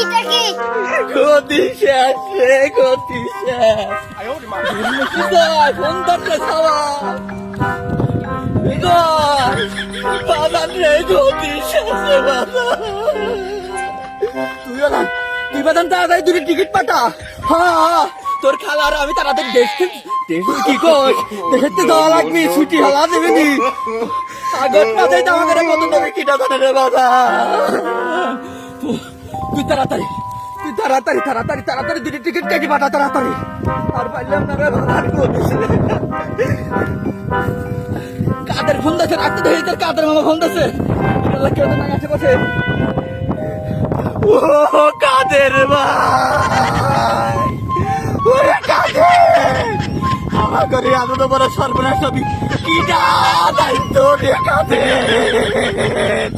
এটা কি গতি শেষ রে, গতি শেষ। ফোন ধরলে খাওয়া বাজান রে, গতি শেষ রে বাজান। তুই বাজান তাড়াতাড়ি দুটো টিকিট পাঠা। হ্যাঁ, তোর খালার আমি তাড়াতাড়ি দেখছি কি কর, দেখতে যাওয়া লাগবে, ছুটি হওয়া দেবে নি। আগত মাথায় তো আমাদের কত টাকা কিটা জানে রে বাবা। তুই তাড়াতাড়ি দুটো টিকিট কেটে পাঠা তাড়াতাড়ি। আর পারলাম না রে বাবা, কাদের ফোন দিচ্ছে, রাখতে দেখি তোর কাদের মামা ফোন দিচ্ছে। কেউ তো না কাছে বসে। ও কাদের ভাই, ওরে কাদের, আমার করে এত তো বড় সর্বনাশ হবি, কিটা দায়িত্ব রে কাদের।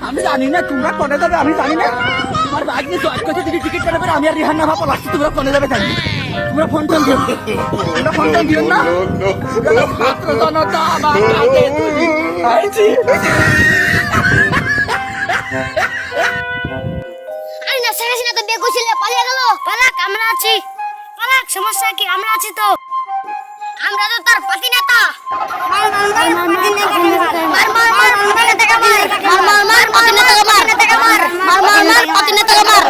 আমি জানি না তোমরা কোনে যাবে, আমি জানি না। তোমার বাইক নিয়ে জয় করতে যদি টিকিট কাটে পারে, আমি আর রিহান না ভাবো আসছি, তোমরা কোনে যাবে জানি। তোমরা ফোন টোন দিও, তোমরা ফোন টোন দিও না। ছাত্র জনতা আমার কাছে আইছি। আরে না শেখ হাসিনা তো বিয়ে করছিল, পালিয়ে গেল। পালাক, আমরা আছি। পালাক, সমস্যা কি? আমরা আছি তো। আমরা তো তার পাতি নেতা। মার পাতি নেতাকে মার।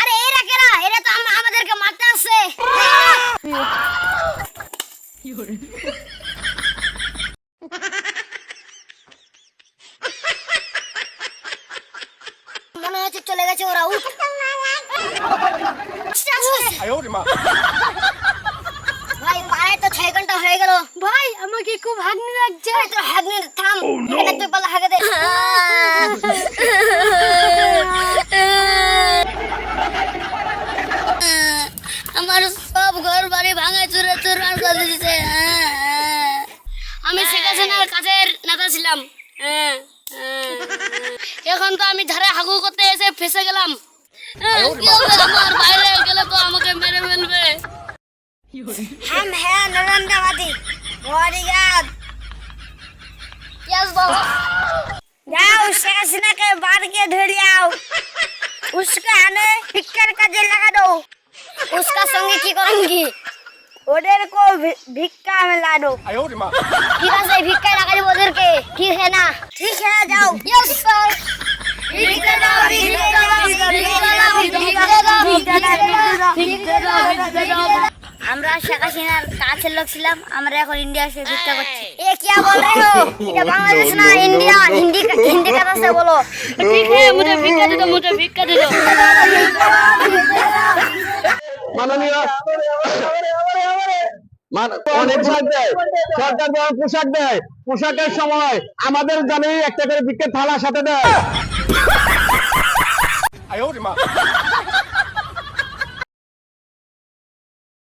আরে এরা কেরা? এরা তো আমাদেরকে মারতে আসছে। মনে হচ্ছে চলে গেছে ওরা। ভাই পাড়ায় তো 6 ঘন্টা হয়ে গেল। ভাই আমাকে খুব হাগনি লাগছে। তো হাগনি থাম, এটা তুই পালা হাগে দে। আমার সব ঘর বাড়ি ভাঙা চুরে চুরমার করে দিয়েছে। আমি শেখ হাসিনার কাছের নেতা ছিলাম। এখন তো আমি ধারে হাগু করতে এসে ফেসে গেলাম। আমার বাইরে গেলে তো আমাকে মেরে ফেলবে। हम हैं नरेंद्रवादी बॉडीगार्ड। यस बाबा। जाओ शेख हसीना के बार के धर आओ, उसका आने फिक्कर का जेल लगा दो। उसका संगे की करूंगी? ओडर को भिक्का में ला दो। ठीक है, भिक्का लगा दो ओडर के। ठीक है ना? ठीक है, जाओ। Yes sir. আমরা শেখ হাসিনার কাছের লোক ছিলাম, আমরা এখন ইন্ডিয়া এসে ভিক্ষা করছি। এ কি বল रहे हो? এটা বাংলাদেশ না ইন্ডিয়া। হিন্দি কথা से बोलो। ठीक है, मुझे भिक्का दे दो। মাননীয় অনেক পোশাক দেয়, সরকার যখন পোশাক দেয়, পোশাকের সময় আমাদের জানি একটা করে ভিক্ষার থালা সাথে দেয়।